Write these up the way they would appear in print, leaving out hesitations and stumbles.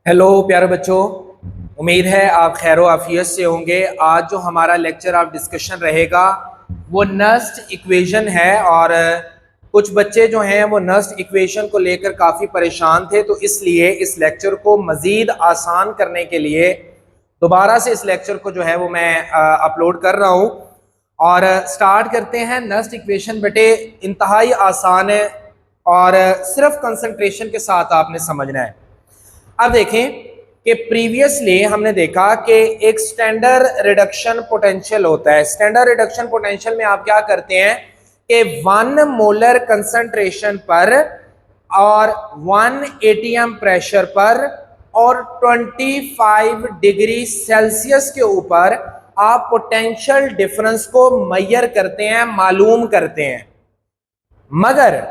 Hello प्यारे बच्चों, उम्मीद है आप खैर आफियत से होंगे। आज जो हमारा लेक्चर ऑफ डिस्कशन रहेगा वो नस्ट इक्वेशन है और कुछ बच्चे जो हैं वो नस्ट इक्वेशन को लेकर काफ़ी परेशान थे, तो इसलिए इस लेक्चर को मज़ीद आसान करने के लिए दोबारा से इस लेक्चर को जो है वो मैं अपलोड कर रहा हूँ। और स्टार्ट करते हैं। नस्ट इक्वेशन बेटे इंतहाई आसान है और सिर्फ कंसंट्रेशन के साथ आपने समझना है। अब देखें कि प्रीवियसली हमने देखा कि एक स्टैंडर्ड रिडक्शन पोटेंशियल होता है। स्टैंडर्ड रिडक्शन पोटेंशियल में आप क्या करते हैं कि 1 मोलर कंसंट्रेशन पर और 1 एटीएम प्रेशर पर और 25 डिग्री सेल्सियस के ऊपर आप पोटेंशियल डिफरेंस को मेजर करते हैं, मालूम करते हैं। मगर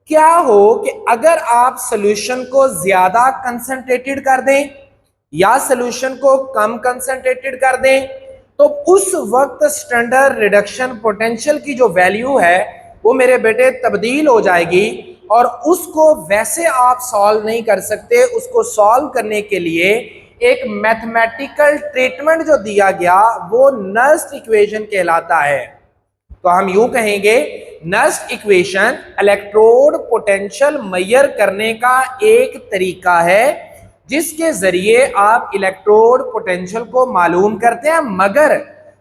क्या हो कि अगर आप सॉल्यूशन को ज्यादा कंसंट्रेटेड कर दें या सॉल्यूशन को कम कंसंट्रेटेड कर दें, तो उस वक्त स्टैंडर्ड रिडक्शन पोटेंशियल की जो वैल्यू है वो मेरे बेटे तब्दील हो जाएगी और उसको वैसे आप सॉल्व नहीं कर सकते। उसको सॉल्व करने के लिए एक मैथमेटिकल ट्रीटमेंट जो दिया गया वो नस्ट इक्वेशन कहलाता है। तो हम यूं कहेंगे, Nernst equation electrode potential measure करने का एक तरीका है जिसके जरिए आप इलेक्ट्रोड पोटेंशियल को मालूम करते हैं, मगर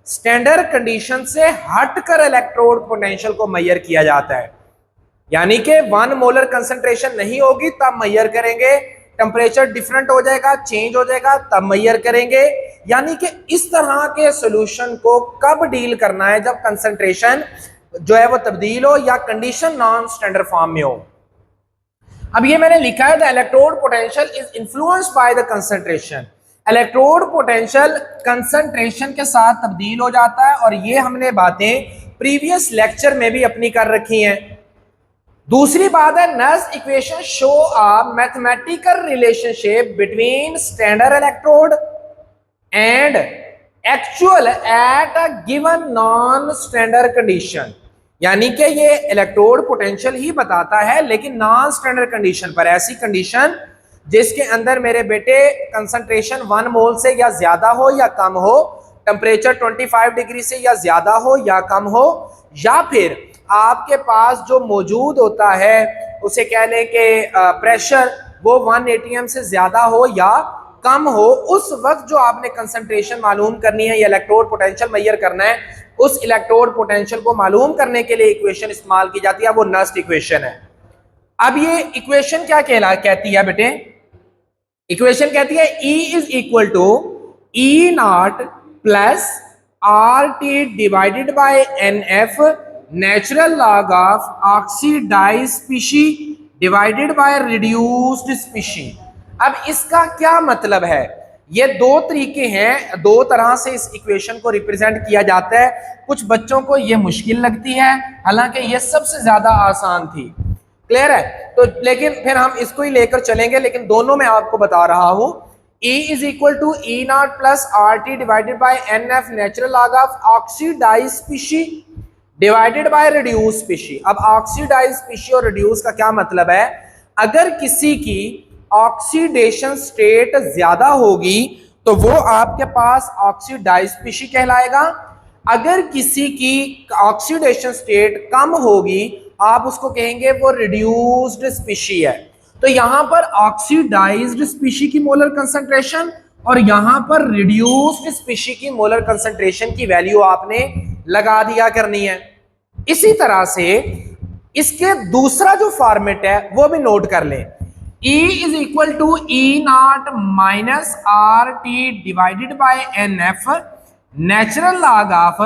स्टैंडर्ड कंडीशन से हटकर इलेक्ट्रोड पोटेंशियल को मेजर किया जाता है। यानी कि 1 मोलर कंसंट्रेशन नहीं होगी तब मेजर करेंगे, टेम्परेचर डिफरेंट हो जाएगा, चेंज हो जाएगा तब मेजर करेंगे। यानी कि इस तरह के सॉल्यूशन को कब डील करना है, जब कंसंट्रेशन जो है वो तब्दील हो या कंडीशन नॉन स्टैंडर्ड फॉर्म में हो। अब ये मैंने लिखा है, the electrode potential is influenced by the concentration. Electrode potential concentration के साथ तब्दील हो जाता है और ये हमने बातें प्रीवियस लेक्चर में भी अपनी कर रखी हैं। दूसरी बात है, Nernst equation show a mathematical relationship between standard electrode and actual at a given non standard condition. यानी कि ये इलेक्ट्रोड पोटेंशियल ही बताता है लेकिन नॉन स्टैंडर्ड कंडीशन पर, ऐसी कंडीशन जिसके अंदर मेरे बेटे कंसंट्रेशन 1 मोल से या ज्यादा हो या कम हो, टेम्परेचर 25 डिग्री से या ज्यादा हो या कम हो, या फिर आपके पास जो मौजूद होता है उसे कह लें कि प्रेशर वो 1 एटीएम से ज्यादा हो या कम हो। उस वक्त जो आपने कंसंट्रेशन मालूम करनी है या इलेक्ट्रोड पोटेंशियल मेजर करना है, उस इलेक्ट्रोड पोटेंशियल को मालूम करने के लिए इक्वेशन इस्तेमाल की जाती है, वो नस्ट इक्वेशन है। अब ये इक्वेशन क्या कहती है बेटे? इक्वेशन कहती है E is equal to E naught plus RT divided by NF natural log of oxidised species divided by reduced species. अब इसका क्या मतलब है? ये दो तरीके हैं, दो तरह से इस इक्वेशन को रिप्रेजेंट किया जाता है। कुछ बच्चों को ये मुश्किल लगती है, हालांकि ये सबसे ज्यादा आसान थी। क्लियर है? तो लेकिन फिर हम इसको ही लेकर चलेंगे, लेकिन दोनों में आपको बता रहा हूं। E is equal to E naught plus RT divided by NF natural log of oxidised species divided by reduce specie. अब ऑक्सीडाइज्ड स्पीशी और रिड्यूस का क्या मतलब है? अगर किसी की ऑक्सीडेशन स्टेट ज्यादा होगी तो वो आपके पास ऑक्सीडाइज्ड स्पीशी कहलाएगा। अगर किसी की ऑक्सीडेशन स्टेट कम होगी आप उसको कहेंगे वो रिड्यूस्ड स्पीशी है। तो यहां पर ऑक्सीडाइज्ड स्पीशी की मोलर कंसंट्रेशन और यहां पर रिड्यूस्ड स्पीशी की मोलर कंसंट्रेशन की वैल्यू आपने लगा दिया करनी है। इसी तरह से इसके दूसरा जो फॉर्मेट है वो भी नोट कर लें। E is equal to E naught minus RT divided by NF natural log of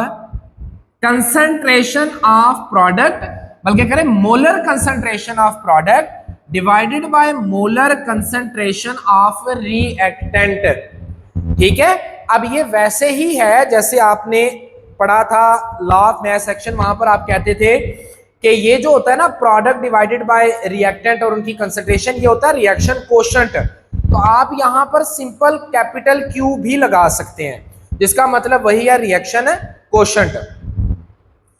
concentration of product, बल्कि करें molar concentration of product divided by molar concentration of reactant. ठीक है? अब ये वैसे ही है जैसे आपने पढ़ा था लॉ ऑफ मैथ सेक्शन, वहां पर आप कहते थे कि ये जो होता है ना प्रोडक्ट डिवाइडेड बाय रिएक्टेंट और उनकी कंसंट्रेशन, ये होता है रिएक्शन कोशेंट। तो आप यहां पर सिंपल कैपिटल Q भी लगा सकते हैं, जिसका मतलब वही है रिएक्शन कोशेंट।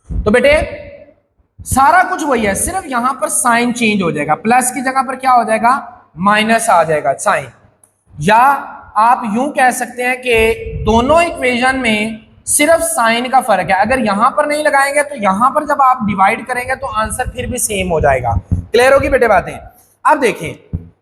तो बेटे सारा कुछ वही है, सिर्फ यहां पर साइन चेंज हो जाएगा, प्लस की जगह पर क्या हो जाएगा, माइनस आ जाएगा साइन। या आप यूं कह सकते हैं कि दोनों इक्वेशन में सिर्फ साइन का फर्क है। अगर यहां पर नहीं लगाएंगे तो यहां पर जब आप डिवाइड करेंगे तो आंसर फिर भी सेम हो जाएगा। क्लियर होगी बेटे बातें? अब देखें,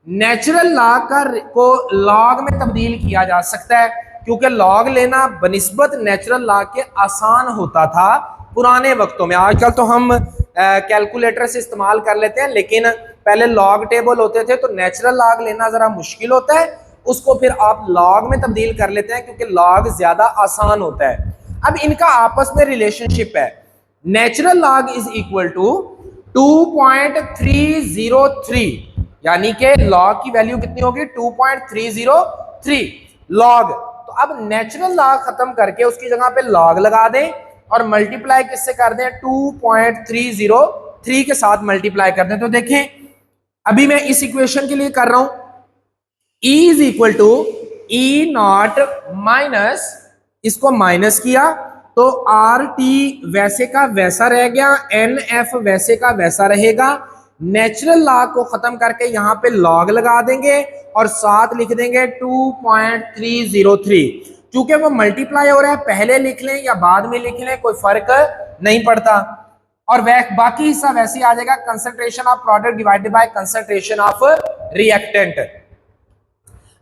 नेचुरल लॉग को लॉग में तब्दील किया जा सकता है, क्योंकि लॉग लेना बनिस्बत नेचुरल लॉग के आसान होता था पुराने वक्तों में। आजकल तो हम कैलकुलेटर से इस्तेमाल कर लेते हैं, लेकिन पहले लॉग टेबल होते थे तो नेचुरल लॉग लेना जरा मुश्किल होता है, उसको फिर आप लॉग में तब्दील कर लेते हैं क्योंकि लॉग ज्यादा आसान होता है। अब इनका आपस में रिलेशनशिप है, natural log is equal to 2.303, यानी कि लॉग की वैल्यू कितनी होगी 2.303 लॉग। तो अब नेचुरल लॉग खत्म करके उसकी जगह पे लॉग लगा दें और मल्टीप्लाई किससे कर दें 2.303 के साथ मल्टीप्लाई कर दें। तो देखें अभी मैं इस इक्वेशन के लिए कर रहा हूं, E is equal to E naught minus, इसको माइनस किया तो आर टी वैसे का वैसा रह गया, एन एफ वैसे का वैसा रहेगा। नेचुरल लॉग को खत्म करके यहां पे लॉग लगा देंगे और साथ लिख देंगे 2.303। चूंकि वो मल्टीप्लाई हो रहा है, पहले लिख लें या बाद में लिख लें कोई फर्क नहीं पड़ता, और वह बाकी हिस्सा वैसे आ जाएगा, concentration of product divided by concentration of reactant.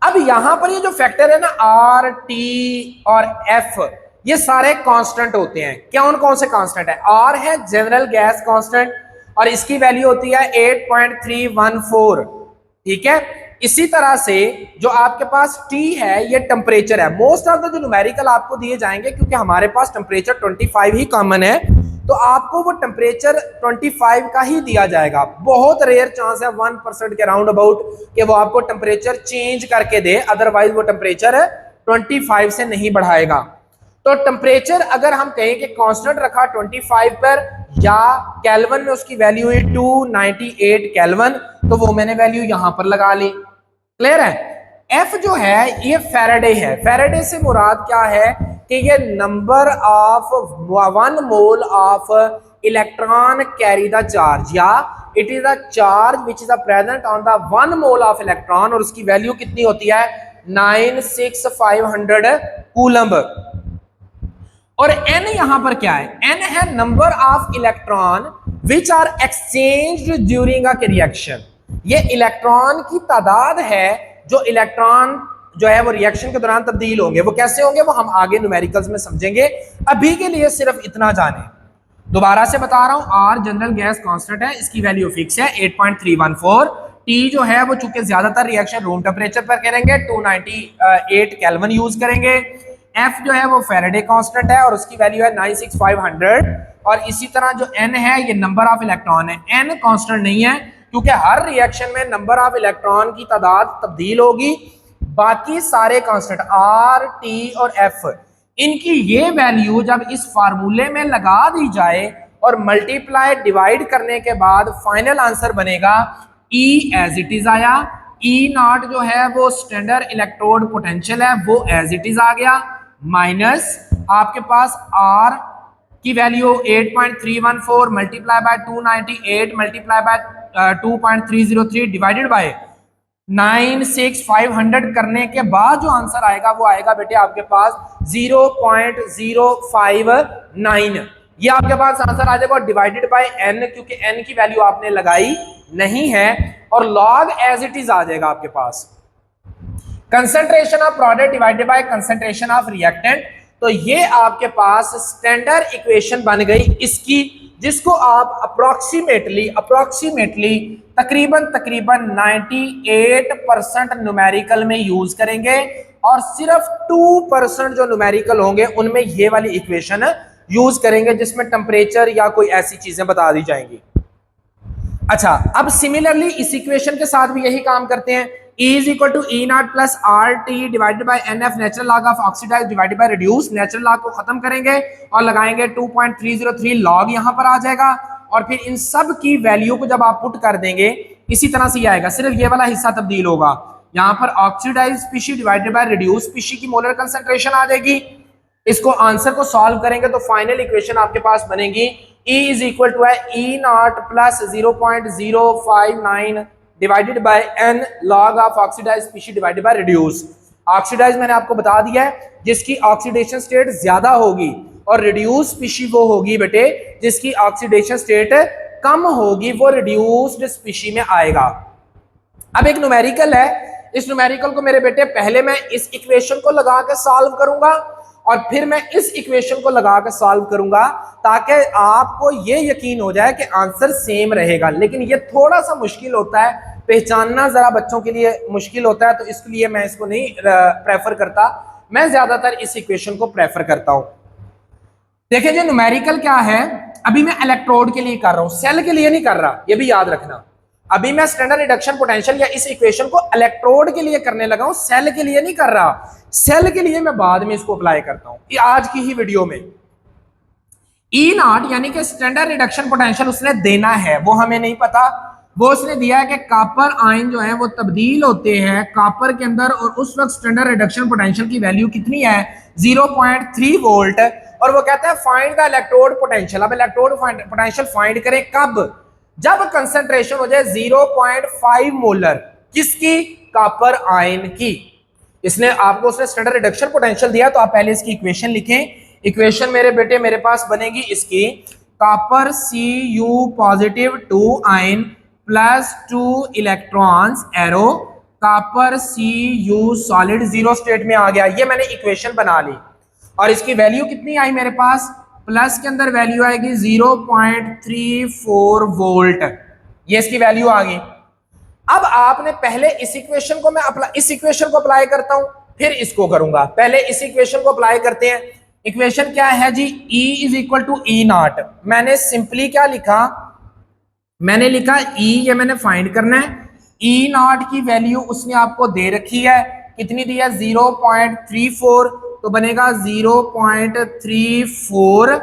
अब यहां पर ये जो फैक्टर है ना आर टी और एफ, ये सारे कांस्टेंट होते हैं। कौन कौन से कांस्टेंट है? आर है जनरल गैस कांस्टेंट और इसकी वैल्यू होती है 8.314, ठीक है। इसी तरह से जो आपके पास टी है ये टेम्परेचर है। मोस्ट ऑफ द जो न्यूमेरिकल आपको दिए जाएंगे, क्योंकि हमारे पास टेम्परेचर 25 ही कॉमन है, तो आपको वो टेम्परेचर 25 का ही दिया जाएगा। बहुत रेयर चांस है 1% के राउंड अबाउट कि वो आपको टेम्परेचर चेंज करके दे, अदरवाइज वो टेम्परेचर 25 से नहीं बढ़ाएगा। तो टेम्परेचर अगर हम कहें कि कांस्टेंट रखा 25 पर या केल्विन में उसकी वैल्यू है 298 केल्विन, तो वो मैंने वैल्यू यहां पर लगा ली। क्लियर है? एफ जो है ये फैराडे है। फैराडे से मुराद क्या है कि ये number of 1 mole of electron carry the charge, या it is the charge which is present on the 1 mole of electron, और उसकी वैल्यू कितनी होती है 96500 कूलम्ब। और n यहां पर क्या है? n है number of electron which are exchanged during a reaction. ये इलेक्ट्रॉन की तादाद है जो इलेक्ट्रॉन जो है वो रिएक्शन के दौरान तब्दील होंगे। वो कैसे होंगे वो हम आगे न्यूमेरिकल्स में समझेंगे, अभी के लिए सिर्फ इतना जाने। दोबारा से बता रहा हूं, आर जनरल गैस कांस्टेंट है, इसकी वैल्यू फिक्स है 8.314। टी जो है वो चूंकि ज्यादातर रिएक्शन रूम टेम्परेचर पर करेंगे 298 केल्विन यूज करेंगे। एफ जो है वो फैराडे कांस्टेंट है और उसकी वैल्यू है 96500। और इसी तरह जो एन है ये नंबर ऑफ इलेक्ट्रॉन है। एन कांस्टेंट नहीं है क्योंकि हर रिएक्शन में नंबर ऑफ इलेक्ट्रॉन की तादाद तब्दील होगी। बाकी सारे कांस्टेंट आर टी और एफ, इनकी ये वैल्यू जब इस फार्मूले में लगा दी जाए और मल्टीप्लाई डिवाइड करने के बाद फाइनल आंसर बनेगा ई एज इट इज आया। ई नॉट जो है वो स्टैंडर्ड इलेक्ट्रोड पोटेंशियल है, वो एज इट इज आ गया, माइनस आपके पास आर की value 8.314 multiply by 298 multiply by 2.303 divided by 96500 करने के बाद जो आंसर आएगा वो आएगा बेटे आपके पास 0.059। ये आपके पास आंसर आ जाएगा, डिवाइडेड बाय n, क्योंकि n की वैल्यू आपने लगाई नहीं है, और log एज इट इज आ जाएगा आपके पास। Concentration of product divided by concentration of reactant, तो ये आपके पास स्टैंडर्ड इक्वेशन बन गई इसकी, जिसको आप अप्रोक्सीमेटली तकरीबन 98% न्यूमेरिकल में यूज करेंगे, और सिर्फ 2% जो न्यूमेरिकल होंगे उनमें ये वाली इक्वेशन यूज करेंगे जिसमें टेम्परेचर या कोई ऐसी चीजें बता दी जाएंगी। अच्छा, अब सिमिलरली इस इक्वेशन के साथ भी यही काम करते हैं। E is equal to E naught plus RT divided by NF natural log of oxidise divided by reduce. Natural log को खत्म करेंगे और लगाएंगे 2.303 लॉग यहां पर आ जाएगा, और फिर इन सब की वैल्यू को जब आप पुट कर देंगे इसी तरह से आएगा, सिर्फ ये वाला हिस्सा तब्दील होगा। यहां पर oxidise specie divided by reduce specie की मोलर कंसंट्रेशन आ जाएगी। इसको आंसर को सॉल्व करेंगे तो फाइनल इक्वेशन आपके पास बनेगी E is equal to E naught plus 0.059 divided by n log of oxidised species divided by reduce. Oxidise मैंने आपको बता दिया है जिसकी ऑक्सीडेशन स्टेट ज्यादा होगी, और रिड्यूस स्पीशी वो होगी बेटे जिसकी ऑक्सीडेशन स्टेट कम होगी, वो रिड्यूस्ड स्पीशी में आएगा। अब एक न्यूमेरिकल है, इस न्यूमेरिकल को मेरे बेटे पहले मैं इस इक्वेशन को लगा के सॉल्व करूंगा और फिर मैं इस इक्वेशन को लगा के सॉल्व करूंगा, ताकि आपको ये यकीन हो जाए कि आंसर सेम रहेगा। लेकिन ये थोड़ा सा मुश्किल होता है, पहचानना जरा बच्चों के लिए मुश्किल होता है, तो इसलिए मैं इसको नहीं प्रेफर करता। मैं ज्यादातर इस इक्वेशन को प्रेफर करता हूं। देखिए जो न्यूमेरिकल क्या है, अभी मैं इलेक्ट्रोड के लिए कर रहा हूं, सेल के लिए नहीं कर रहा, ये भी याद रखना। अभी मैं स्टैंडर्ड रिडक्शन पोटेंशियल या इस इक्वेशन को इलेक्ट्रोड के लिए करने लगा हूं, सेल के लिए नहीं कर रहा। सेल के लिए मैं बाद में इसको अप्लाई करता हूं, ये आज की ही वीडियो में। ई नॉट यानी कि स्टैंडर्ड रिडक्शन पोटेंशियल उसने देना है, वो हमें नहीं पता। वो उसने दिया है कि कॉपर आयन जो है वो तब्दील होते हैं कॉपर के अंदर, और उस वक्त स्टैंडर्ड रिडक्शन पोटेंशियल की वैल्यू कितनी है 0.3 वोल्ट, और वो कहता है फाइंड द इलेक्ट्रोड पोटेंशियल। अब इलेक्ट्रोड पोटेंशियल फाइंड करें कब, जब कंसंट्रेशन हो जाए 0.5 मोलर, किसकी, कॉपर आयन की। इसने आपको उसने स्टैंडर्ड रिडक्शन पोटेंशियल दिया, तो आप पहले इसकी इक्वेशन लिखें। इक्वेशन मेरे बेटे मेरे पास बनेगी इसकी, copper Cu positive 2 ion plus 2 electrons arrow, copper Cu solid zero state में आ गया। ये मैंने इक्वेशन बना ली, और इसकी वैल्यू कितनी आई मेरे पास, प्लस के अंदर वैल्यू आएगी 0.34 वोल्ट, ये इसकी वैल्यू आ गई। अब आपने पहले इस इक्वेशन को मैं इस इक्वेशन को अप्लाई करता हूं, फिर इसको करूंगा। पहले इस इक्वेशन को अप्लाई करते हैं। इक्वेशन क्या है जी, E is equal to E naught. मैंने सिंपली क्या लिखा, मैंने लिखा E, ये मैंने फाइंड करना है। ई नॉट की वैल्यू उसने आपको दे रखी है, कितनी दी है 0.34, तो बनेगा 0.34।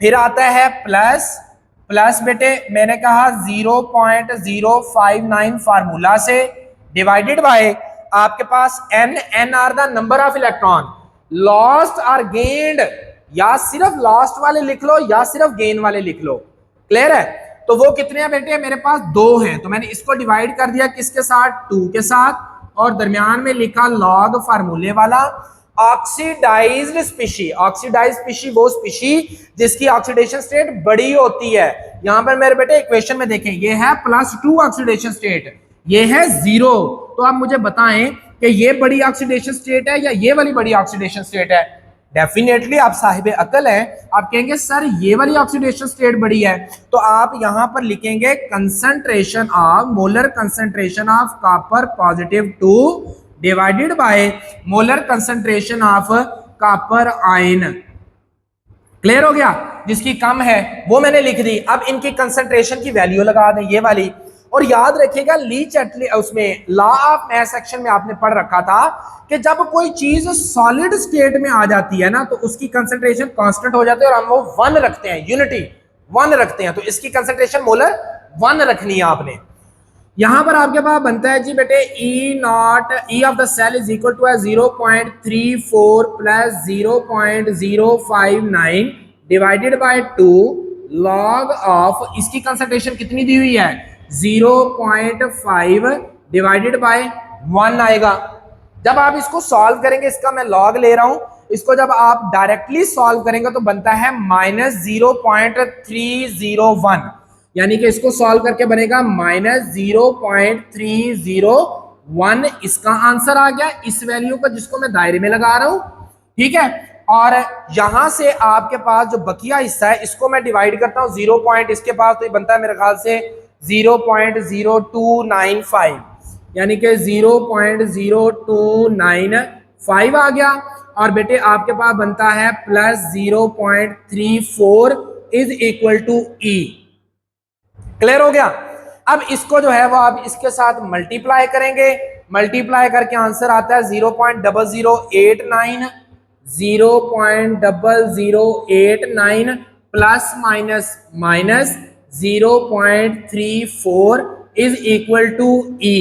फिर आता है प्लस, प्लस बेटे मैंने कहा 0.059 फार्मूला से, डिवाइडेड बाय आपके पास n are the number of electron lost or gained, या सिर्फ लॉस्ट वाले लिख लो या सिर्फ गेन वाले लिख लो, क्लियर है। तो वो कितने हैं बेटे, मेरे पास 2 हैं, तो मैंने इसको डिवाइड कर दिया किसके साथ, 2 के साथ, और दरमियान में लिखा लॉग फार्मूले वाला। ऑक्सीडाइज्ड स्पीशी, ऑक्सीडाइज्ड स्पीशी वो स्पीशी जिसकी ऑक्सीडेशन स्टेट बड़ी होती है। यहां पर मेरे बेटे इक्वेशन में देखें, ये है +2 ऑक्सीडेशन स्टेट, ये है 0। तो आप मुझे बताएं कि ये बड़ी ऑक्सीडेशन स्टेट है या ये वाली बड़ी ऑक्सीडेशन स्टेट है। डेफिनेटली आप साहिब अकल हैं, आप कहेंगे सर ये वाली ऑक्सीडेशन स्टेट बड़ी है, तो आप यहां पर लिखेंगे concentration of, molar concentration of copper positive 2 divided by molar concentration of copper ion. Clear हो गया, जिसकी कम है वो मैंने लिख दी। अब इनकी कंसंट्रेशन की वैल्यू लगा दें, ये वाली। और याद रखिएगा लीच उसमें लॉ ऑफ मैथ सेक्शन में आपने पढ़ रखा था कि जब कोई चीज सॉलिड स्टेट में आ जाती है ना, तो उसकी कंसंट्रेशन कांस्टेंट हो जाती है, और हम वो 1 रखते हैं, यूनिटी 1 रखते हैं। तो इसकी कंसंट्रेशन मोलर 1 रखनी है आपने। यहां पर आपके पास बनता है जी बेटे E naught, E of the cell is equal to 0.34 plus 0.059 divided by 2 log of, इसकी कंसंट्रेशन कितनी दी हुई है 0.5 डिवाइडेड बाय 1 आएगा। जब आप इसको सॉल्व करेंगे, इसका मैं लॉग ले रहा हूं, इसको जब आप डायरेक्टली सॉल्व करेंगे तो बनता है -0.301, यानी कि इसको सॉल्व करके बनेगा -0.301। इसका आंसर आ गया इस वैल्यू का जिसको मैं दायरे में लगा रहा हूं, ठीक है। और यहां से आपके पास जो बकिया हिस्सा है इसको मैं डिवाइड करता हूं 0 पॉइंट, इसके पास तो ये बनता है मेरे ख्याल से 0.0295, यानी कि 0.0295 आ गया। और बेटे आपके पास बनता है +0.34 is equal to E। Clear हो गया। अब इसको जो है वो आप इसके साथ मल्टीप्लाई करेंगे, मल्टीप्लाई करके आंसर आता है 0.0089, 0.0089 plus minus minus 0.34 is equal to E।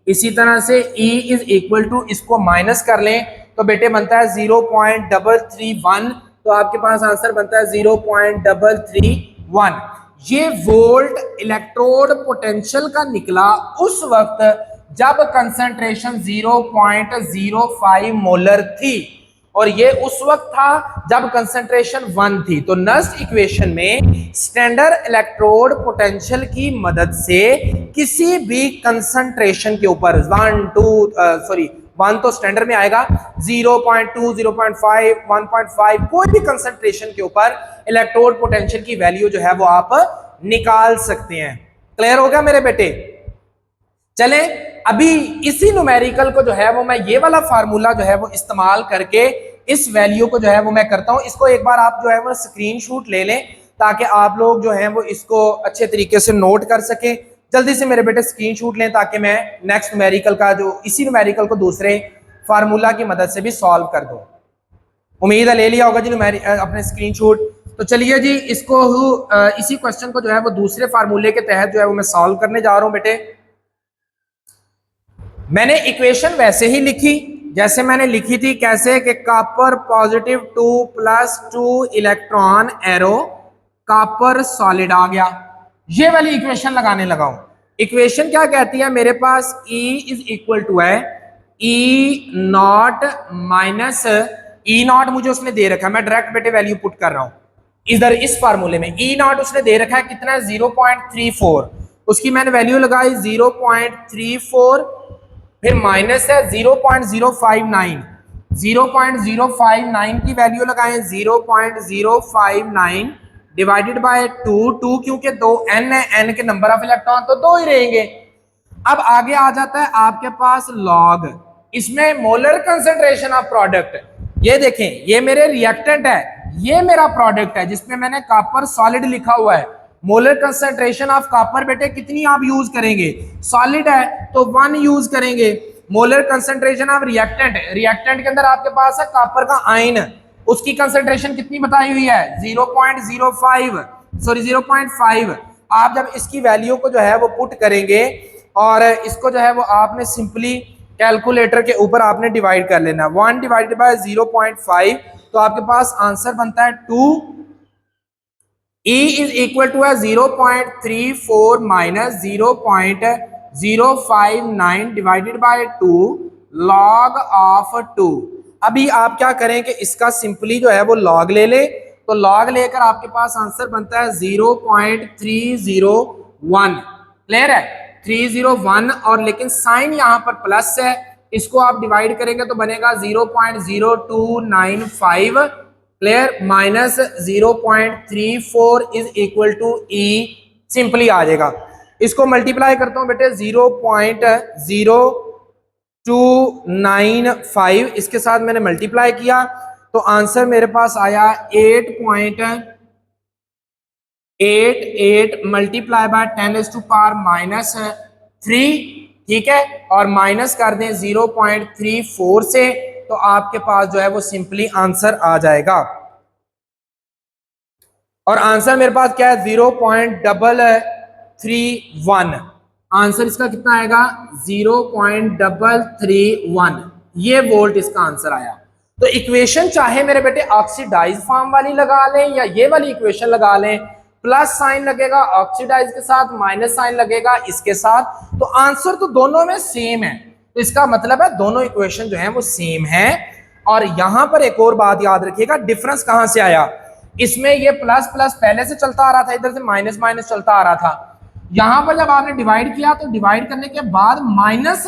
इसी तरह से E इज इक्वल टू, इसको माइनस कर लें तो बेटे बनता है 0.331, तो आपके पास आंसर बनता है 0.331। ये वोल्ट इलेक्ट्रोड पोटेंशियल का निकला उस वक्त जब कंसंट्रेशन 0.05 मोलर थी, और ये उस वक्त था जब कंसंट्रेशन 1 थी। तो नस्ट इक्वेशन में स्टैंडर्ड इलेक्ट्रोड पोटेंशियल की मदद से किसी भी कंसंट्रेशन के ऊपर 1 तो स्टैंडर्ड में आएगा, 0.2 0.5 1.5 कोई भी कंसंट्रेशन के ऊपर इलेक्ट्रोड पोटेंशियल की वैल्यू जो है वो आप निकाल सकते हैं। क्लियर हो गया मेरे बेटे? चले अभी इसी न्यूमेरिकल को जो है वो मैं ये वाला फार्मूला जो है वो इस्तेमाल करके इस वैल्यू को जो है वो मैं करता हूं। इसको एक बार आप जो है वो स्क्रीनशॉट ले लें ताकि आप लोग जो है वो इसको अच्छे तरीके से नोट कर सकें। जल्दी से मेरे बेटे स्क्रीनशॉट लें ताकि मैं नेक्स्ट न्यूमेरिकल का जो इसी न्यूमेरिकल को दूसरे फार्मूला की मदद से भी सॉल्व कर दूं। उम्मीद है ले लिया होगा जी अपने स्क्रीनशॉट। तो चलिए जी इसको इसी क्वेश्चन को जो है वो दूसरे फार्मूले के तहत जो है वो मैं सॉल्व करने जा रहा हूं। बेटे मैंने इक्वेशन वैसे ही लिखी जैसे मैंने लिखी थी, कैसे कि copper positive 2 + 2 electron arrow copper solid आ गया। ये वाली इक्वेशन लगाने लगा हूं। इक्वेशन क्या कहती है मेरे पास, E = है E0 माइनस E0 मुझे उसने दे रखा है, मैं डायरेक्ट बेटे वैल्यू पुट कर रहा हूं इधर इस फार्मूले में। E0 उसने दे रखा है कितना है 0.34, उसकी मैंने वैल्यू लगाई 0.34, फिर माइनस है 0.059, 0.059 की वैल्यू लगाएं 0.059 डिवाइडेड बाय 2 क्योंकि 2 n है, n के नंबर ऑफ इलेक्ट्रॉन तो 2 ही रहेंगे। अब आगे आ जाता है आपके पास लॉग, इसमें मोलर कंसंट्रेशन ऑफ प्रोडक्ट। ये देखें ये मेरे रिएक्टेंट है, ये मेरा प्रोडक्ट है जिसमें मैंने कॉपर सॉलिड लिखा हुआ है। मोलर कंसंट्रेशन ऑफ कॉपर बेटे कितनी आप यूज करेंगे, सॉलिड है तो 1 यूज करेंगे। Molar concentration of reactant, reactant के अंदर आपके पास है कॉपर का आयन, उसकी कंसंट्रेशन कितनी बताई हुई है 0.5। आप जब इसकी वैल्यू को जो है वो पुट करेंगे और इसको जो है वो आपने सिंपली कैलकुलेटर के ऊपर आपने डिवाइड कर लेना, 1 डिवाइडेड बाय 0.5, तो आपके पास आंसर बनता है 2। E = है 0.34 minus 0.059 divided by 2 log of 2। अभी आप क्या करें कि इसका सिंपली जो है वो लॉग ले ले, तो लॉग लेकर आपके पास आंसर बनता है 0.301। क्लियर है 301, और लेकिन साइन यहाँ पर प्लस है, इसको आप डिवाइड करेंगे तो बनेगा 0.0295। क्लियर, माइनस 0.34 = E सिंपली आ जाएगा। इसको मल्टीप्लाई करता हूं बेटे 0.0295, इसके साथ मैंने मल्टीप्लाई किया तो आंसर मेरे पास आया 8.88 मल्टीप्लाई बाय 10⁻⁻3। ठीक है, और माइनस कर दें 0.34 से, तो आपके पास जो है वो सिंपली आंसर आ जाएगा। और आंसर मेरे पास क्या है 0.331। आंसर इसका कितना आएगा 0.331, ये वोल्ट इसका आंसर आया। तो इक्वेशन चाहे मेरे बेटे ऑक्सीडाइज फॉर्म वाली लगा लें या ये वाली इक्वेशन लगा लें, प्लस साइन लगेगा ऑक्सीडाइज के साथ, माइनस साइन लगेगा इसके साथ, तो आंसर तो दोनों में सेम है। तो इसका मतलब है दोनों इक्वेशन जो है वो सेम है। और यहां पर एक और बात याद रखिएगा, डिफरेंस कहां से आया, इसमें ये प्लस प्लस पहले से चलता आ रहा था, इधर से माइनस माइनस चलता आ रहा था। यहां पर जब आपने डिवाइड किया तो डिवाइड करने के बाद माइनस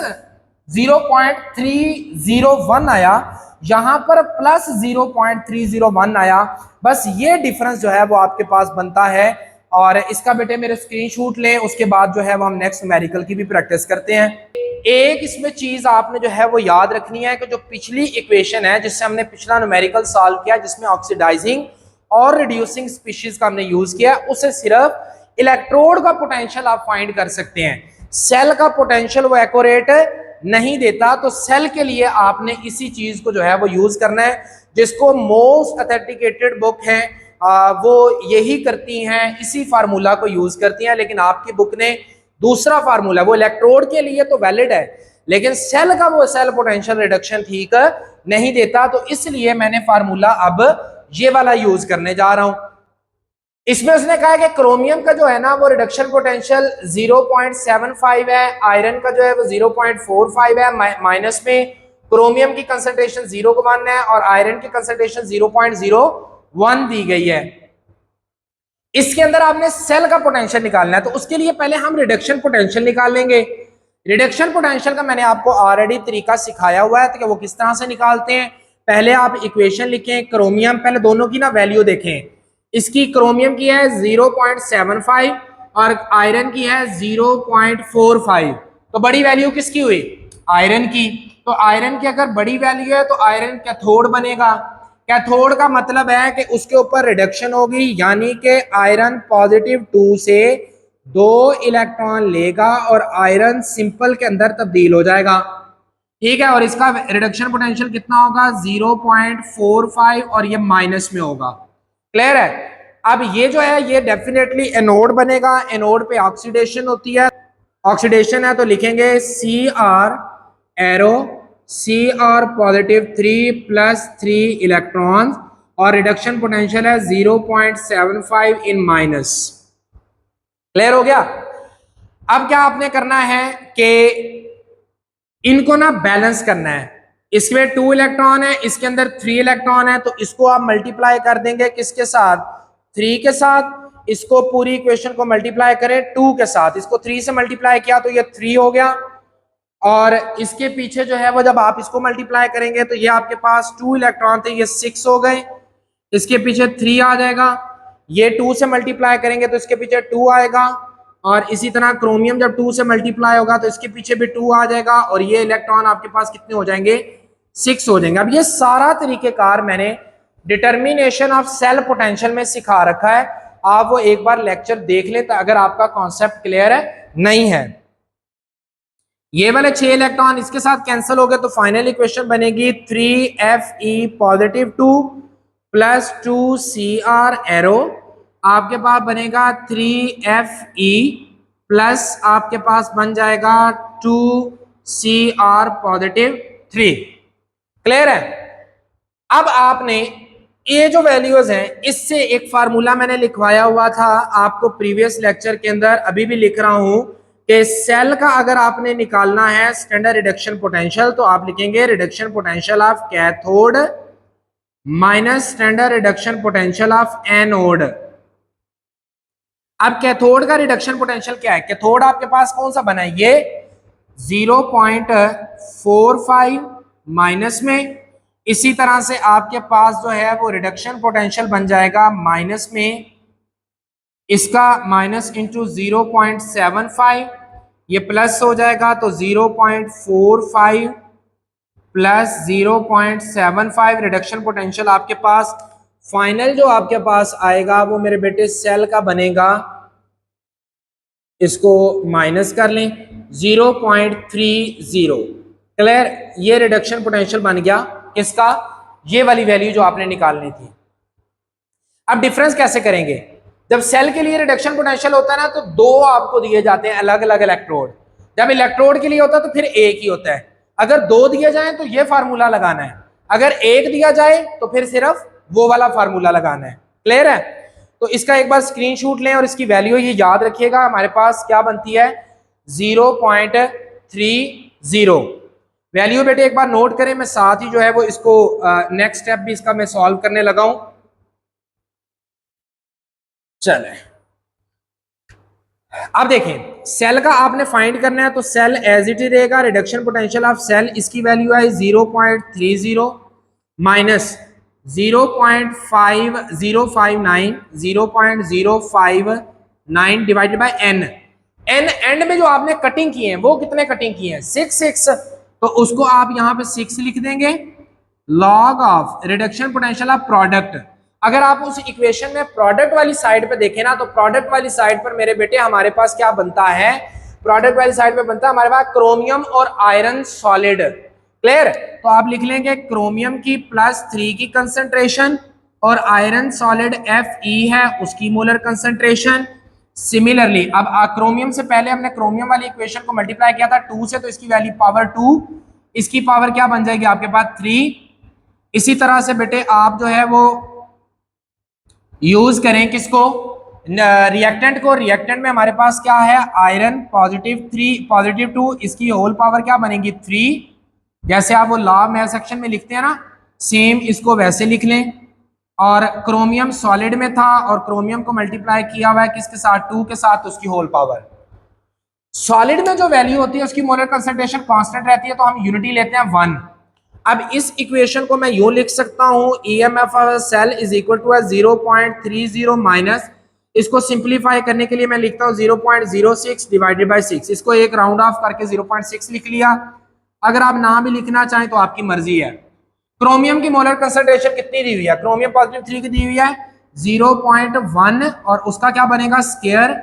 0.301 आया, यहां पर प्लस 0.301 आया। बस ये डिफरेंस जो है वो आपके पास बनता है। और इसका बेटे मेरे स्क्रीनशॉट लें, उसके बाद जो है वो हम नेक्स्ट न्यूमेरिकल की भी प्रैक्टिस करते हैं। एक इसमें चीज आपने जो है वो याद रखनी है कि जो पिछली इक्वेशन है जिससे हमने पिछला न्यूमेरिकल सॉल्व किया, जिसमें ऑक्सीडाइजिंग और रिड्यूसिंग स्पीशीज का हमने यूज किया, उसे सिर्फ इलेक्ट्रोड का पोटेंशियल आप फाइंड कर सकते हैं। सेल का पोटेंशियल वो एक्यूरेट नहीं देता, तो सेल के लिए आपने इसी चीज को जो है वो यूज करना है, जिसको मोस्ट ऑथेंटिकेटेड बुक है वो यही करती हैं, इसी फार्मूला को यूज करती हैं। लेकिन आपकी बुक ने दूसरा फार्मूला, वो इलेक्ट्रोड के लिए तो वैलिड है लेकिन सेल का वो सेल पोटेंशियल रिडक्शन ठीक नहीं देता, तो इसलिए मैंने फार्मूला अब ये वाला यूज करने जा रहा हूं। इसमें उसने कहा है कि क्रोमियम का जो है ना वो रिडक्शन पोटेंशियल 0.75 है, आयरन का जो है वो 0.45 है, माइनस में क्रोमियम की कंसंट्रेशन 0.1 है और आयरन की कंसंट्रेशन 0.01 दी गई है। इसके अंदर आपने सेल का पोटेंशियल निकालना है, तो उसके लिए पहले हम रिडक्शन पोटेंशियल निकाल लेंगे। रिडक्शन पोटेंशियल का मैंने आपको ऑलरेडी तरीका सिखाया हुआ है तो वो किस तरह से निकालते हैं। पहले आप इक्वेशन लिखें, क्रोमियम, पहले दोनों की ना वैल्यू देखें। इसकी क्रोमियम की है 0.75 और आयरन की है 0.45। तो बड़ी वैल्यू किसकी हुई? आयरन की। तो आयरन की अगर बड़ी वैल्यू है तो आयरन कैथोड बनेगा। कैथोड का मतलब है कि उसके ऊपर रिडक्शन होगी, यानी कि आयरन +2 से 2 इलेक्ट्रॉन लेगा और आयरन सिंपल के अंदर तब्दील हो जाएगा। ठीक है, और इसका रिडक्शन पोटेंशियल कितना होगा? 0.45 और ये माइनस में होगा। क्लियर है? अब ये जो है ये डेफिनेटली एनोड बनेगा। एनोड पे ऑक्सीडेशन होती है, ऑक्सीडेशन है तो लिखेंगे Cr arrow, Cr +3 plus 3 electron और रिडक्शन पोटेंशियल है 0.75 इन माइनस। क्लियर हो गया? अब क्या आपने करना है कि इनको ना बैलेंस करना है। इसमें 2 इलेक्ट्रॉन है, इसके अंदर 3 इलेक्ट्रॉन है, तो इसको आप मल्टीप्लाई कर देंगे किसके साथ? 3 के साथ। इसको पूरी इक्वेशन को मल्टीप्लाई करें 2 के साथ, इसको 3 से मल्टीप्लाई किया तो ये 3 हो गया और इसके पीछे जो है वो जब आप इसको मल्टीप्लाई करेंगे तो ये आपके पास 2 इलेक्ट्रॉन थे, ये 6 हो गए। इसके पीछे 3 आ जाएगा, ये 2 से मल्टीप्लाई करेंगे तो इसके पीछे 2 आएगा और इसी तरह क्रोमियम जब 2 से मल्टीप्लाई होगा तो इसके पीछे भी 2 आ जाएगा और ये इलेक्ट्रॉन आपके पास कितने हो जाएंगे? 6 हो जाएंगे। अब ये सारा तरीकेकार मैंने डिटर्मिनेशन ऑफ सेल पोटेंशियल में सिखा रखा है, आप वो एक बार लेक्चर देख ले अगर आपका कॉन्सेप्ट क्लियर है नहीं है। ये वाले 6 इलेक्ट्रॉन इसके साथ कैंसिल हो गए तो फाइनल इक्वेशन बनेगी 3Fe+2 प्लस 2Cr एरो, आपके पास बनेगा 3Fe प्लस आपके पास बन जाएगा 2Cr+3। क्लियर है? अब आपने ये जो वैल्यूज हैं इससे एक फार्मूला मैंने लिखवाया हुआ था आपको प्रीवियस लेक्चर के अंदर, अभी भी लिख रहा हूं कि सेल का अगर आपने निकालना है स्टैंडर्ड रिडक्शन पोटेंशियल तो आप लिखेंगे reduction potential of cathode minus standard reduction potential of anode. अब कैथोड का रिडक्शन पोटेंशियल क्या है? कैथोड आपके पास कौन सा बना है? ये 0.45 माइनस में, इसी तरह से आपके पास जो है वो रिडक्शन पोटेंशियल बन जाएगा माइनस में, इसका माइनस इंटू 0.75, ये प्लस हो जाएगा तो 0.45 प्लस 0.75 रिडक्शन पोटेंशियल आपके पास फाइनल जो आपके पास आएगा वो मेरे बेटे सेल का बनेगा, इसको माइनस कर लें 0.30। क्लियर? ये रिडक्शन पोटेंशियल बन गया किसका? ये वाली वैल्यू जो आपने निकालनी थी। अब डिफरेंस कैसे करेंगे? जब सेल के लिए रिडक्शन पोटेंशियल होता है ना तो 2 आपको दिए जाते हैं अलग अलग इलेक्ट्रोड, जब इलेक्ट्रोड के लिए होता है तो फिर एक ही होता है। अगर 2 दिए जाए तो ये फार्मूला लगाना है, अगर 1 दिया जाए तो फिर सिर्फ वो वाला फार्मूला लगाना है। क्लियर है? तो इसका एक बार स्क्रीनशॉट लें और इसकी वैल्यू ये याद रखिएगा, हमारे पास क्या बनती है? 0.30। वैल्यू बेटे एक बार नोट करें, मैं साथ ही जो है वो इसको नेक्स्ट स्टेप भी इसका मैं सॉल्व करने लगा हूं। चले अब देखें, सेल का आपने फाइंड करना है तो सेल एज इट ही रहेगा, रिडक्शन पोटेंशियल ऑफ सेल इसकी वैल्यू है 0.30 minus 0.059 divided by N. N end में जो आपने कटिंग की है वो कितने कटिंग की है? 6 तो उसको आप यहां पे 6 लिख देंगे। Log of reduction potential of product, अगर आप उस इक्वेशन में प्रोडक्ट वाली साइड पे देखें ना तो प्रोडक्ट वाली साइड पर मेरे बेटे हमारे पास क्या बनता है? प्रोडक्ट वाली साइड पे बनता है हमारे पास क्रोमियम और आयरन सॉलिड। क्लियर? तो आप लिख लेंगे क्रोमियम की +3 की कंसंट्रेशन और आयरन सॉलिड Fe है उसकी मोलर कंसंट्रेशन। सिमिलरली अब क्रोमियम से पहले हमने क्रोमियम वाली इक्वेशन को मल्टीप्लाई किया था 2 से, तो इसकी वैल्यू पावर 2, इसकी पावर क्या बन जाएगी आपके पास? 3। इसी तरह से बेटे आप जो है वो यूज करें किसको? रिएक्टेंट को, रिएक्टेंट में हमारे पास क्या है, आयरन +3 +2, इसकी होल पावर क्या बनेगी 3। जैसे आप वो लॉ में सेक्शन में लिखते हैं ना, सेम इसको वैसे लिख लें। और क्रोमियम सॉलिड में था और क्रोमियम को मल्टीप्लाई किया हुआ है किसके साथ, 2 के साथ, उसकी होल पावर। सॉलिड में जो वैल्यू होती है उसकी मोलर कंसंट्रेशन कांस्टेंट रहती है, तो हम यूनिटी लेते हैं 1। अब इस इक्वेशन को मैं यूं लिख सकता हूं, EMF cell is equal to 0.30 minus, इसको सिंप्लीफाई करने के लिए मैं लिखता हूं 0.06 डिवाइडेड बाय 6। इसको एक राउंड ऑफ करके 0.6 लिख लिया। अगर आप ना भी लिखना चाहें तो आपकी मर्जी है। क्रोमियम की मोलर कंसंट्रेशन कितनी दी हुई है, क्रोमियम +3 की दी हुई है 0.1, और उसका क्या बनेगा स्क्वायर।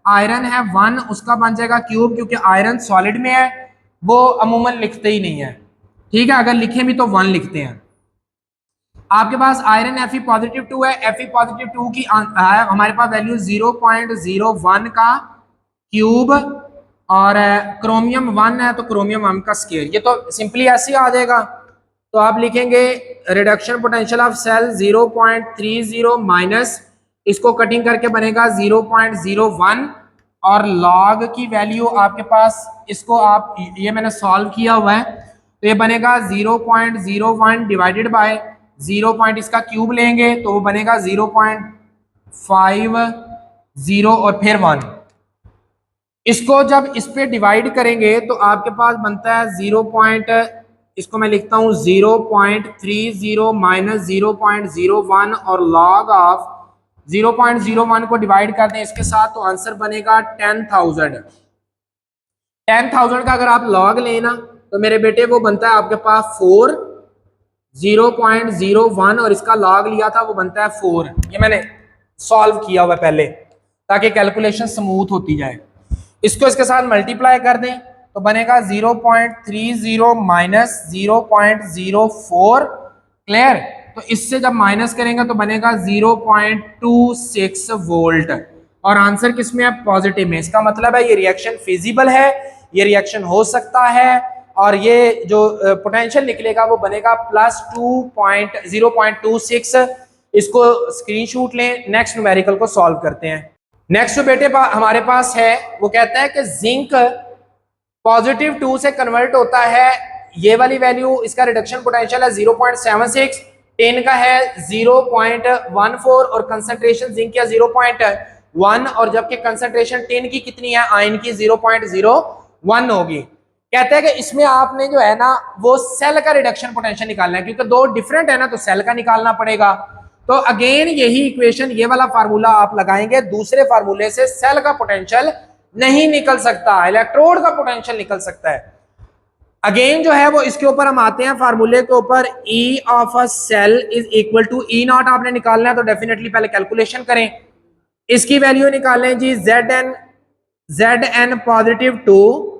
आयरन है 1, उसका बन जाएगा क्यूब, क्योंकि आयरन सॉलिड में है, वो अमूमन लिखते ही नहीं है, ठीक है, अगर लिखें भी तो 1 लिखते हैं। आपके पास आयरन Fe+2 है, Fe+2 की हमारे पास वैल्यू 0.01 का क्यूब, और क्रोमियम 1 है तो क्रोमियम 1 का स्क्वायर। ये तो सिंपली ऐसे ही आ जाएगा। तो आप लिखेंगे reduction potential of cell 0.30 minus, इसको कटिंग करके बनेगा 0.01, और लॉग की वैल्यू आपके पास, इसको आप, ये मैंने सॉल्व किया हुआ है, तो ये बनेगा 0.01 डिवाइडेड बाय 0. इसका क्यूब लेंगे तो वो बनेगा 0.50 और फिर 1। इसको जब इस पे डिवाइड करेंगे तो आपके पास बनता है 0. इसको मैं लिखता हूं 0.30 माइनस 0.01, और लॉग ऑफ 0.01 को डिवाइड कर दें इसके साथ तो आंसर बनेगा 10,000। 10,000 का अगर आप लॉग लेना तो मेरे बेटे वो बनता है आपके पास 4, 0.01, और इसका लॉग लिया था वो बनता है 4। ये मैंने सॉल्व किया हुआ पहले ताकि कैलकुलेशन स्मूथ होती जाए। इसको इसके साथ मल्टीप्लाई कर दें तो बनेगा 0.30 माइनस 0.04। क्लियर। तो इससे जब माइनस करेंगे तो बनेगा 0.26 वोल्ट, और आंसर किस में है, पॉजिटिव में। इसका मतलब है ये रिएक्शन फिजिबल है, ये रिएक्शन हो सकता है, और ये जो पोटेंशियल निकलेगा वो बनेगा +0.26। इसको स्क्रीनशॉट लें। नेक्स्ट न्यूमेरिकल को सॉल्व करते हैं। नेक्स्ट बेटे हमारे पास है, वो कहता है कि जिंक +2 से कन्वर्ट होता है। ये वाली वैल्यू, इसका रिडक्शन पोटेंशियल है 0.76, टेन का है 0.14, और कंसंट्रेशन जिंक का 0.1, और जबकि कंसंट्रेशन टेन की कितनी है, आयन की 0.01 होगी। कहते हैं कि इसमें आपने जो है ना वो सेल का रिडक्शन पोटेंशियल निकालना है, क्योंकि दो डिफरेंट है ना, तो सेल का निकालना पड़ेगा। तो अगेन यही इक्वेशन, ये वाला फार्मूला आप लगाएंगे, दूसरे फार्मूले से सेल का पोटेंशियल नहीं निकल सकता, इलेक्ट्रोड का पोटेंशियल निकल सकता है। अगेन जो है वो इसके ऊपर हम आते हैं फार्मूले के ऊपर, E of a cell is equal to E0 आपने निकालना है, तो डेफिनेटली पहले कैलकुलेशन करें। इसकी वैल्यू निकालें जी, Zn +2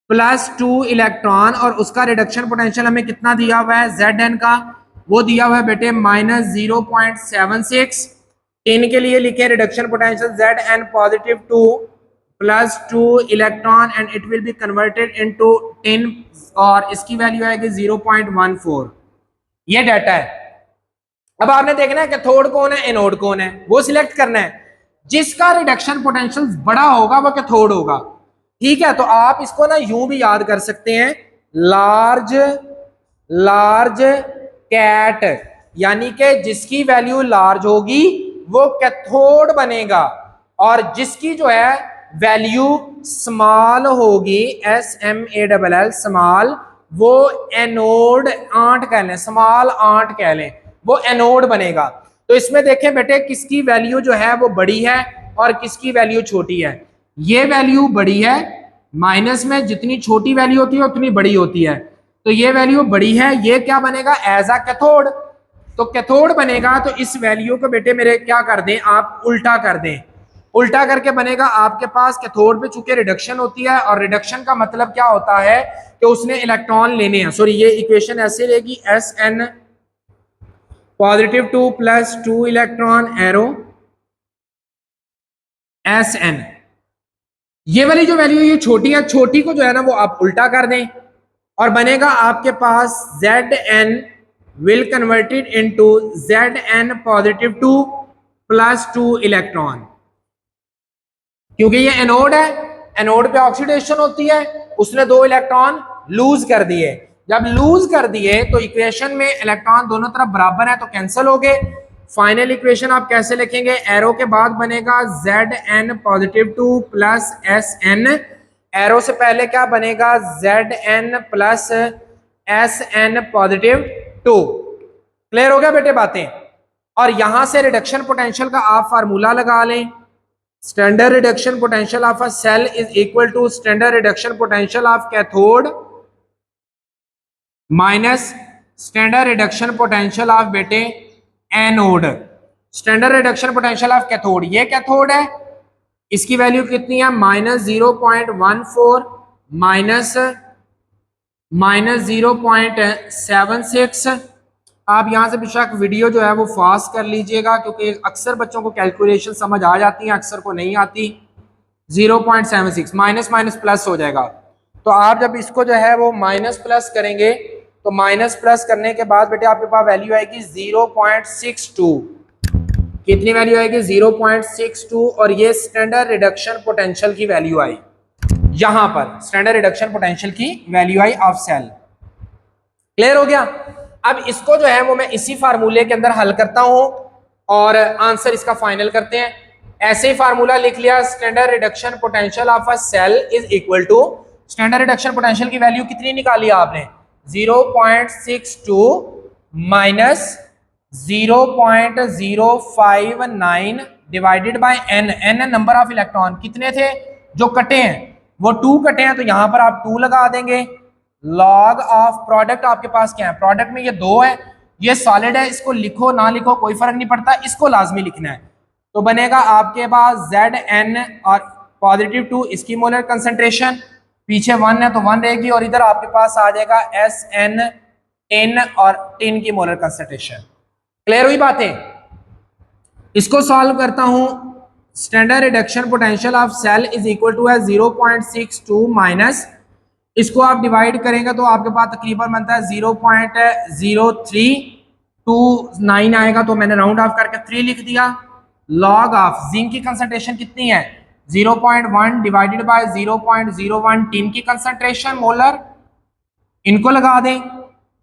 +2 इलेक्ट्रॉन, और उसका रिडक्शन पोटेंशियल हमें कितना दिया हुआ है, Zn का वो दिया हुआ है बेटे -0.76। टेन के लिए लिखे reduction potential Zn +2 +2 electron, and it will be converted into 10, और इसकी वैल्यू आएगी 0.14। ये डाटा है। अब आपने देखना है कैथोड कौन है, एनोड कौन है, वो सिलेक्ट करना है। जिसका रिडक्शन पोटेंशियल बड़ा होगा वो कैथोड होगा, ठीक है। तो आप इसको ना यूं भी याद कर सकते हैं, लार्ज कैट, यानी कि जिसकी वैल्यू लार्ज होगी वो कैथोड बनेगा, और जिसकी जो है वैल्यू स्मॉल होगी, SMALL स्मॉल, वो एनोड आंट कह लें, स्मॉल आंट कह लें, वो एनोड बनेगा। तो इसमें देखें बेटे किसकी वैल्यू जो है वो बड़ी है और किसकी वैल्यू छोटी है। ये वैल्यू बड़ी है, माइनस में जितनी छोटी वैल्यू होती है उतनी बड़ी होती है, तो ये वैल्यू बड़ी है, ये क्या बनेगा, एज अ कैथोड। तो कैथोड बनेगा, तो इस वैल्यू को बेटे मेरे क्या कर दें, आप उल्टा कर दें। उल्टा करके बनेगा आपके पास कैथोड पे चूंकि रिडक्शन होती है, और रिडक्शन का मतलब क्या होता है कि उसने इलेक्ट्रॉन लेने हैं। सॉरी, ये इक्वेशन ऐसे रहेगी, Sn +2 +2 इलेक्ट्रॉन एरो Sn। ये वाली जो वैल्यू ये छोटी है, छोटी को जो है ना वो आप उल्टा कर दें, और बनेगा आपके पास Zn will converted into Zn +2 +2 electron, क्योंकि ये एनोड है, एनोड पे ऑक्सीडेशन होती है, उसने 2 इलेक्ट्रॉन लूज कर दिए। जब लूज कर दिए तो इक्वेशन में इलेक्ट्रॉन दोनों तरफ बराबर है तो कैंसिल हो गए। फाइनल इक्वेशन आप कैसे लिखेंगे, एरो के बाद बनेगा Zn+2 प्लस Sn, एरो से पहले क्या बनेगा Zn प्लस Sn+2। क्लियर हो गया बेटे बातें। और यहां से रिडक्शन पोटेंशियल का आप फार्मूला लगा लें, standard reduction potential of a cell is equal to standard reduction potential of cathode minus standard reduction potential of बेटे anode. Standard reduction potential of cathode, ये कैथोड है, इसकी वैल्यू कितनी है -0.14 माइनस 0.76। आप यहां से बेशक वीडियो जो है वो फास्ट कर लीजिएगा, क्योंकि अक्सर बच्चों को कैलकुलेशन समझ आ जाती है, अक्सर को नहीं आती। 0.76 माइनस माइनस प्लस हो जाएगा, तो आप जब इसको जो है वो माइनस प्लस करेंगे तो माइनस प्लस करने के बाद बेटे आपके पास वैल्यू आएगी 0.62। कितनी वैल्यू आएगी 0.62, और ये स्टैंडर्ड रिडक्शन पोटेंशियल की वैल्यू आई, यहां पर स्टैंडर्ड रिडक्शन पोटेंशियल की वैल्यू आई ऑफ सेल। क्लियर हो गया। अब इसको जो है वो मैं इसी फार्मूले के अंदर हल करता हूं और आंसर इसका फाइनल करते हैं। ऐसे ही फार्मूला लिख लिया, standard reduction potential of a cell is equal to, standard reduction potential की वैल्यू कितनी निकाली आपने 0.62 minus 0.059 divided by n। n number of electron कितने थे जो कटे हैं, वो 2 कटे हैं, तो यहां पर आप 2 लगा देंगे। लॉग ऑफ प्रोडक्ट आपके पास क्या है, प्रोडक्ट में ये 2 है, ये सॉलिड है, इसको लिखो ना लिखो कोई फर्क नहीं पड़ता, इसको लाजमी लिखना है। तो बनेगा आपके पास Zn और +2 इसकी मोलर कंसंट्रेशन, पीछे 1 है तो 1 रहेगी, और इधर आपके पास आ जाएगा Sn 10 और 10 की मोलर कंसंट्रेशन। क्लियर हुई बातें। इसको सॉल्व करता हूं, standard reduction potential of cell is equal to है 0.62 माइनस, इसको आप डिवाइड करेंगे तो आपके पास तकरीबन बनता है 0.0329 आएगा, तो मैंने राउंड ऑफ करके 3 लिख दिया। लॉग ऑफ जिंक की कंसंट्रेशन कितनी है 0.1 डिवाइडेड बाय 0.01 टिन की कंसंट्रेशन मोलर, इनको लगा दें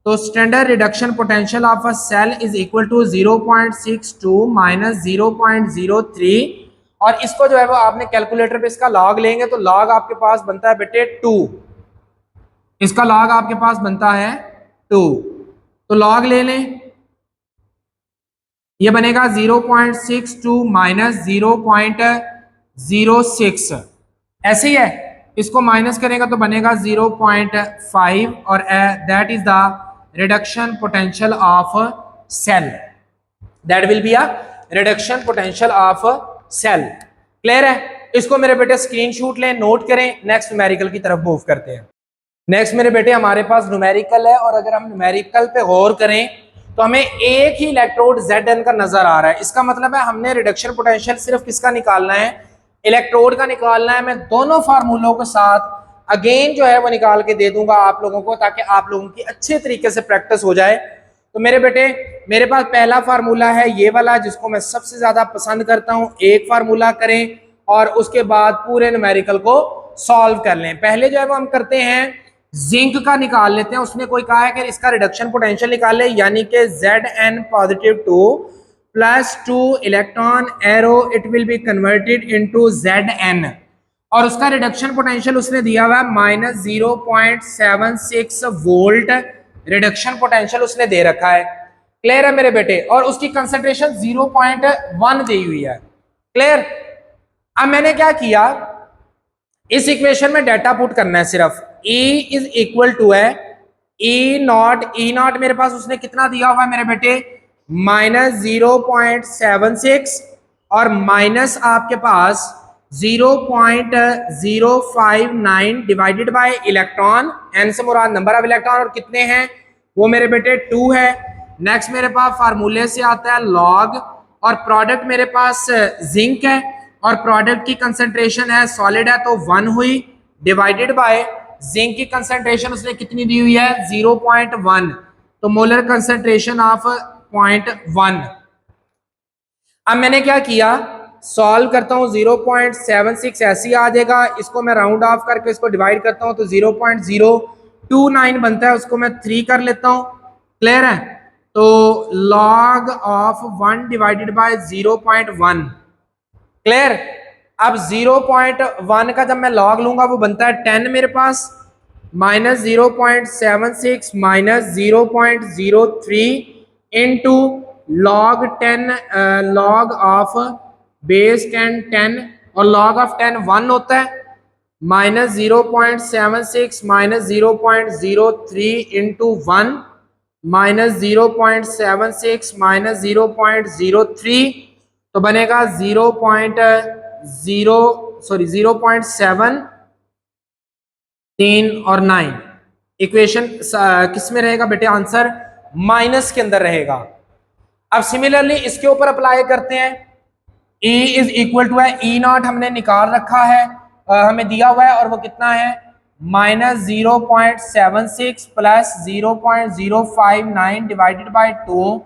तो standard reduction potential of a cell is equal to 0.62 minus 0.03, और इसको जो है वो आपने कैलकुलेटर पे इसका लॉग लेंगे तो लॉग आपके पास बनता है बेटे 2, इसका लॉग आपके पास बनता है 2, तो लॉग ले लें, ये बनेगा 0.62 माइनस 0.06, ऐसे ही है, इसको माइनस करेगा तो बनेगा 0.5, और that is the reduction potential of cell, that will be a reduction potential of cell. Clear है। इसको मेरे बेटे स्क्रीनशॉट लें, नोट करें, नेक्स्ट न्यूमेरिकल की तरफ मूव करते हैं। नेक्स्ट मेरे बेटे हमारे पास न्यूमेरिकल है, और अगर हम न्यूमेरिकल पे गौर करें तो हमें एक ही इलेक्ट्रोड Zn का नजर आ रहा है, इसका मतलब है हमने रिडक्शन पोटेंशियल सिर्फ किसका निकालना है, इलेक्ट्रोड का निकालना है। मैं दोनों फार्मूलों के साथ अगेन जो है वो निकाल के दे दूंगा आप लोगों को, ताकि आप लोगों की अच्छे तरीके से प्रैक्टिस हो जाए। तो मेरे बेटे मेरे पास पहला फार्मूला है ये वाला, जिसको मैं सबसे ज्यादा पसंद करता हूं, एक फार्मूला करें और उसके बाद पूरे न्यूमेरिकल को सॉल्व कर लें। पहले जो है वो हम करते हैं जिंक का निकाल लेते हैं, उसने कोई कहा है कि इसका रिडक्शन पोटेंशियल निकाल ले, यानी कि Zn+2 +2 electron arrow it will be converted into Zn, और उसका रिडक्शन पोटेंशियल उसने दिया हुआ है -0.76 वोल्ट रिडक्शन पोटेंशियल उसने दे रखा है। क्लियर है मेरे बेटे, और उसकी कंसंट्रेशन 0.1 दी हुई है। क्लियर। अब मैंने क्या किया, इस इक्वेशन में डाटा पुट करना है सिर्फ, E इज इक्वल टू है E0 मेरे पास उसने कितना दिया हुआ है मेरे बेटे -0.76, और माइनस आपके पास 0.059 डिवाइडेड बाय इलेक्ट्रॉन, n से मुराद नंबर ऑफ इलेक्ट्रॉन, और कितने हैं वो मेरे बेटे 2 है। नेक्स्ट मेरे पास फार्मूले से आता है लॉग, और प्रोडक्ट मेरे पास जिंक है, और प्रोडक्ट की कंसंट्रेशन है सॉलिड है तो 1 हुई, डिवाइडेड बाय जिंक की कंसंट्रेशन उसने कितनी दी हुई है 0.1, तो मोलर कंसंट्रेशन ऑफ 0.1। अब मैंने क्या किया, सॉल्व करता हूँ 0.76 ऐसे ही आ जाएगा, इसको मैं राउंड ऑफ करके इसको डिवाइड करता हूँ तो 0.029 बनता है, उसको मैं 3 कर लेता हूँ। क्लियर है? तो log of 1 divided by 0.1। Clear? अब 0.1 का जब मैं लॉग लूंगा वो बनता है 10 मेरे पास, minus 0.76 minus 0.03 into log 10 log of base 10 और लॉग ऑफ 10 1 होता है, minus 0.76 minus 0.03 into 1 minus 0.76 minus 0.03 तो बनेगा 0.7 3 और 9। इक्वेशन किस में रहेगा बेटे? आंसर माइनस के अंदर रहेगा। अब सिमिलरली इसके ऊपर अप्लाई करते हैं। E इज इक्वल टू है E नॉट हमने निकाल रखा है, हमें दिया हुआ है, और वो कितना है minus 0.76 plus 0.059 divided by 2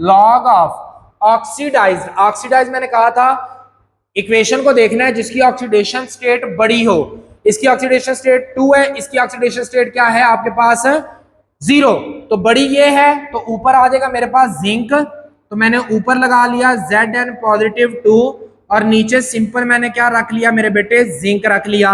log of oxidise मैंने कहा था इक्वेशन को देखना है जिसकी ऑक्सीडेशन स्टेट बड़ी हो। इसकी ऑक्सीडेशन स्टेट 2 है, इसकी ऑक्सीडेशन स्टेट क्या है आपके पास? 0। तो बड़ी ये है तो ऊपर आ जाएगा मेरे पास जिंक, तो मैंने ऊपर लगा लिया Zn पॉजिटिव 2 और नीचे सिंपल मैंने क्या रख लिया मेरे बेटे? जिंक रख लिया।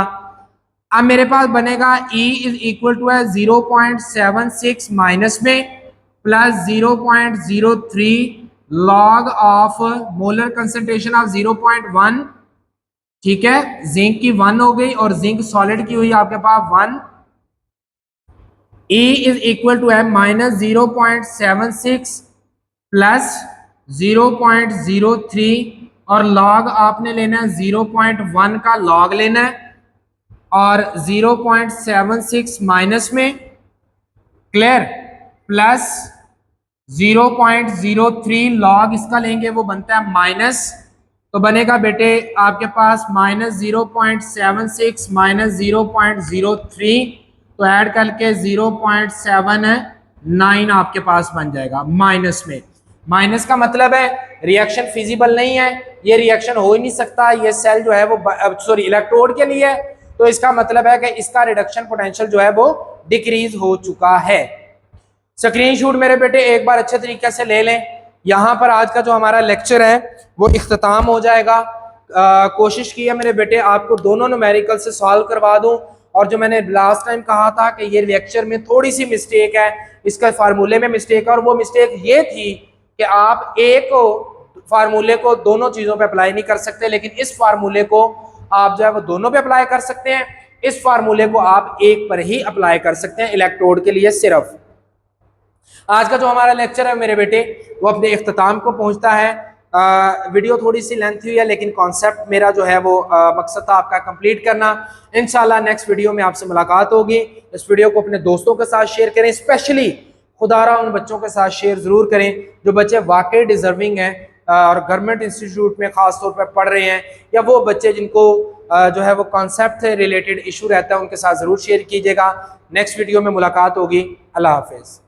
अब मेरे पास बनेगा E इज इक्वल टू है 0.76 माइनस में plus 0.03 log of molar concentration of 0.1। ठीक है, जिंक की 1 हो गई और जिंक सॉलिड की हुई आपके पास 1। E इज इक्वल टू है माइनस 0.76 प्लस 0.03 और लॉग आपने लेना है 0.1 का लॉग लेना है और 0.76 माइनस में, क्लियर, प्लस 0.03 लॉग इसका लेंगे वो बनता है माइनस, तो बनेगा बेटे आपके पास माइनस 0.76 माइनस 0.03 तो ऐड करके 0.79 आपके पास बन जाएगा माइनस में। माइनस का मतलब है रिएक्शन फिजिबल नहीं है, ये रिएक्शन हो ही नहीं सकता, ये सेल जो है वो सॉरी इलेक्ट्रोड के लिए है, तो इसका मतलब है कि इसका रिडक्शन पोटेंशियल जो है वो डिक्रीज हो चुका है। स्क्रीनशॉट मेरे बेटे एक बार अच्छे तरीके से ले लें। यहाँ पर आज का जो हमारा लेक्चर है वो इख्तिताम हो जाएगा। कोशिश की है मेरे बेटे आपको दोनों न्यूमेरिकल से सॉल्व करवा दूं, और जो मैंने लास्ट टाइम कहा था कि ये लेक्चर में थोड़ी सी मिस्टेक है, इसका फार्मूले में मिस्टेक है, और वो मिस्टेक ये थी कि आप एक फार्मूले को दोनों चीज़ों पे अप्लाई नहीं कर सकते, लेकिन इस फार्मूले को आप जो है वो दोनों पे अप्लाई कर सकते हैं। इस फार्मूले को आप एक पर ही अप्लाई कर सकते हैं, इलेक्ट्रोड के लिए सिर्फ। आज का जो हमारा लेक्चर है मेरे बेटे वो अपने इख्तिताम को पहुंचता है। वीडियो थोड़ी सी लेंथ हुई है, लेकिन कॉन्सेप्ट मेरा जो है वो मकसद था आपका कंप्लीट करना। इंशाल्लाह नेक्स्ट वीडियो में आपसे मुलाकात होगी। इस वीडियो को अपने दोस्तों के साथ शेयर करें, स्पेशली खुदारा उन बच्चों के साथ शेयर ज़रूर करें जो बच्चे वाकई डिजर्विंग हैं और गवर्नमेंट इंस्टीट्यूट में ख़ास तौर पर पढ़ रहे हैं, या वो बच्चे जिनको जो है वो कॉन्सेप्ट से रिलेटेड इशू रहता है, उनके साथ ज़रूर शेयर कीजिएगा। नेक्स्ट वीडियो में मुलाकात होगी। अल्लाह हाफिज़।